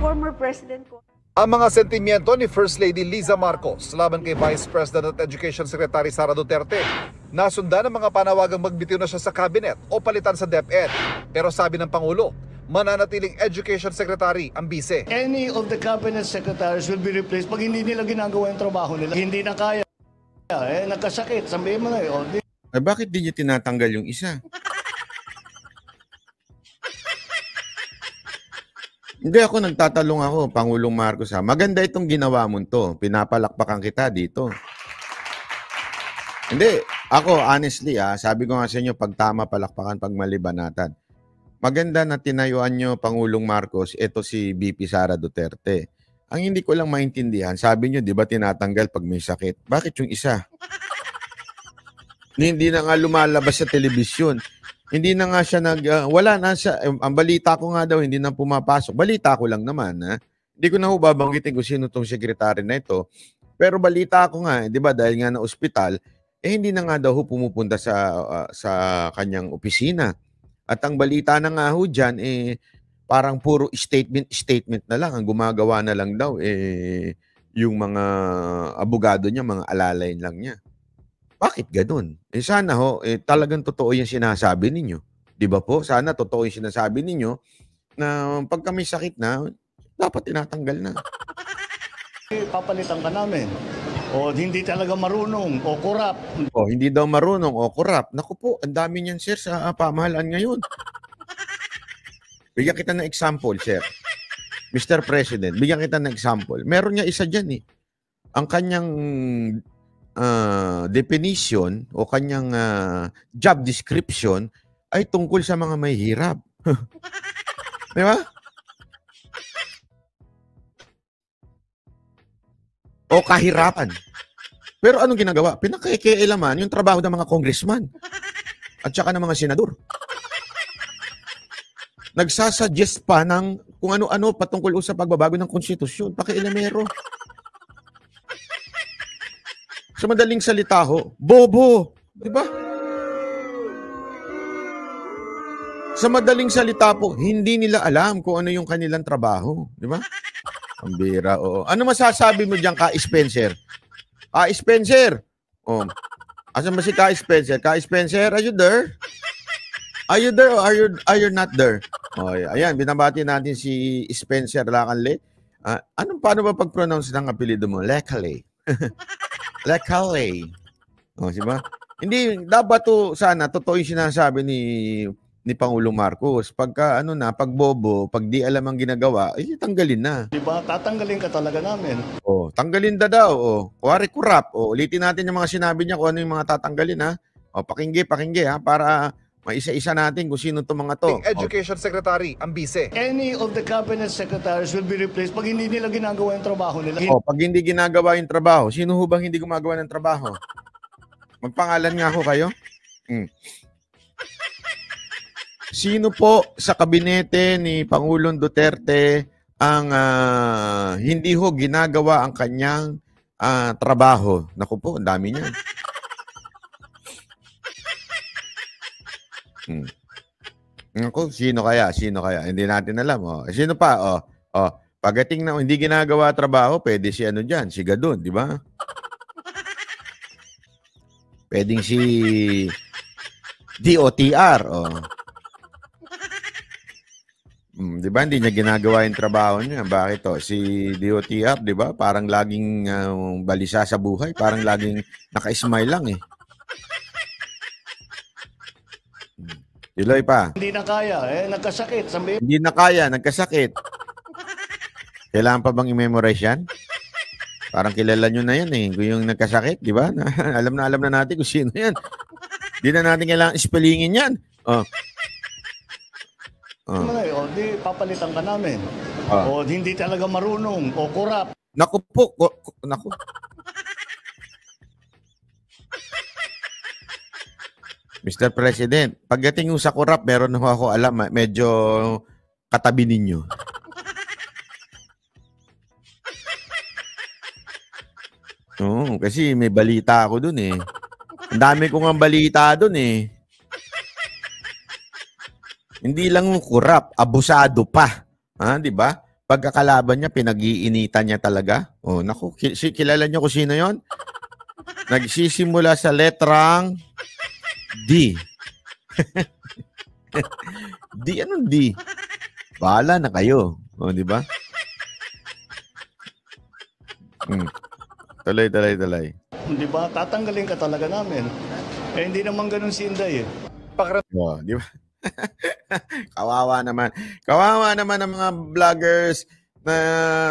former President ko. Ang mga sentimiento ni First Lady Liza Marcos laban kay Vice President at Education Secretary Sara Duterte. Nasundan ng mga panawagang magbitiw na siya sa cabinet o palitan sa DepEd. Pero sabi ng Pangulo, mananatiling Education Secretary ang bise. Any of the cabinet secretaries will be replaced pag hindi nila ginagawa yung trabaho nila. Hindi na kaya. Nagkasakit. Sabihin mo na yun. Bakit di niya tinatanggal yung isa? Hindi ako nagtatalong ako, Pangulong Marcos ha. Maganda itong ginawa mo to. Pinapalakpakan kita dito. Hindi, ako honestly sabi ko nga sa inyo, pag tama palakpakan, pag mali banatan. Maganda na tinayuan nyo, Pangulong Marcos, ito si VP Sara Duterte. Ang hindi ko lang maintindihan, sabi nyo, di ba tinatanggal pag may sakit? Bakit yung isa? Hindi na nga lumalabas sa telebisyon. Hindi na nga siya wala na siya. Ang balita ko nga daw, hindi na pumapasok. Balita ko lang naman, ha? Hindi ko na ho babanggitin kung sino tong sekretary na ito. Pero balita ko nga, di ba, dahil nga na ospital, hindi na nga daw ho pumupunta sa kanyang opisina. At ang balita na nga ho dyan, parang puro statement na lang. Ang gumagawa na lang daw, yung mga abogado niya, mga alalayan lang niya. Bakit ganun? Sana ho, talagang totoo yung sinasabi ninyo. Di ba po? Sana totoo yung sinasabi ninyo na pag kami sakit na, dapat tinatanggal na. Papalitan ka namin. O hindi talaga marunong o kurap. O hindi daw marunong o kurap. Naku po, ang dami niyan, sir, sa pamahalaan ngayon. Bigyan kita ng example, sir. Mr. President, bigyan kita ng example. Meron niya isa dyan Ang kanyang definition o kanyang job description ay tungkol sa mga may hirap. Di ba? O kahirapan. Pero anong ginagawa? Pinakikialaman yung trabaho ng mga congressman at saka ng mga senador. Nagsasuggest pa ng kung ano-ano patungkol sa pagbabago ng konstitusyon. Pakialamero. Sa madaling salita ho, bobo. Di ba? Sa madaling salita po, hindi nila alam kung ano yung kanilang trabaho. Di ba? Ang bira, oo. Ano masasabi mo diyan, Ka Spencer? Spencer! Oh. Asan ba si Ka Spencer? Ka Spencer, are you there? Are you there or are you not there? Oh, ayan, binabati natin si Spencer Lacanle. Paano ba pag-pronounce ng apelyido mo? Lacanle. Lacanle. Oh, diba? Hindi, dapat to sana, totoo yung sinasabi ni Pangulong Marcos. Pagka, pag bobo, pag di alam ang ginagawa, tanggalin na. Diba? Tatanggalin ka talaga namin. Oh, tanggalin daw. Oh. Kuwari kurap. Oh, ulitin natin yung mga sinabi niya kung ano yung mga tatanggalin, ha? Oh, pakinggi, ha? Para maisa-isa natin kung sino itong mga to. Education Secretary ang bise. Any of the cabinet secretaries will be replaced pag hindi nila ginagawa yung trabaho nila. Pag hindi ginagawa yung trabaho, sino ho bang hindi gumagawa ng trabaho? Magpangalan nga ho kayo. Sino po sa kabinete ni Pangulong Duterte ang hindi ho ginagawa ang kanyang trabaho? Naku po, ang dami niyan. Naku, sino kaya? Hindi natin alam. Sino pa? Pagdating na hindi ginagawa trabaho, pwede si dyan, si Gadon, di ba? Pwedeng si DOTR. Di ba? Hindi niya ginagawa yung trabaho niya. Bakit si DOTR, di ba? Parang laging balisa sa buhay. Parang laging naka-smile lang Tuloy pa. Hindi na kaya, nagkasakit. Hindi na kaya, nagkasakit. Kailangan pa bang i-memorize yan? Parang kilala nyo na yan kung yung nagkasakit, di ba? alam na natin kung sino yan. Hindi na natin kailangan spellingin yan. Di papalitan ka namin. O hindi talaga marunong o kurap. Naku po. Naku. Mr. President, pagdating yung sa kurap, meron na ako alam, medyo katabi ninyo. Oo, kasi may balita ako dun Ang dami ko nga balita dun Hindi lang yung kurap, abusado pa. Di ba? pagkakalaban niya, pinag-iinitan niya talaga. Oh, naku, kilala niyo kung sino 'yon? Nagsisimula sa letrang D. D, anong D? Bahala na kayo. O, di ba? Tuloy. Di ba? Tatanggalin ka talaga namin. Eh, hindi naman ganun si Inday eh. O, di ba? Kawawa naman. Kawawa naman ang mga vloggers, na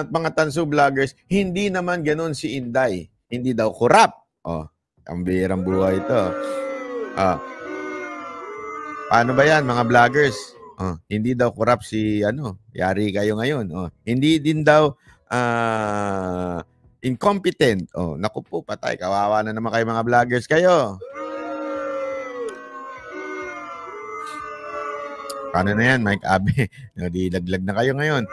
mga tanso vloggers. Hindi naman ganun si Inday. Hindi daw kurap. O, ang bihirang buhay ito. Paano ba yan, mga vloggers? Hindi daw corrupt si yari kayo ngayon. Hindi din daw incompetent. Naku po, patay. Kawawa na naman kayo mga vloggers kayo. Paano na yan, Mike Abe? Di laglag na kayo ngayon.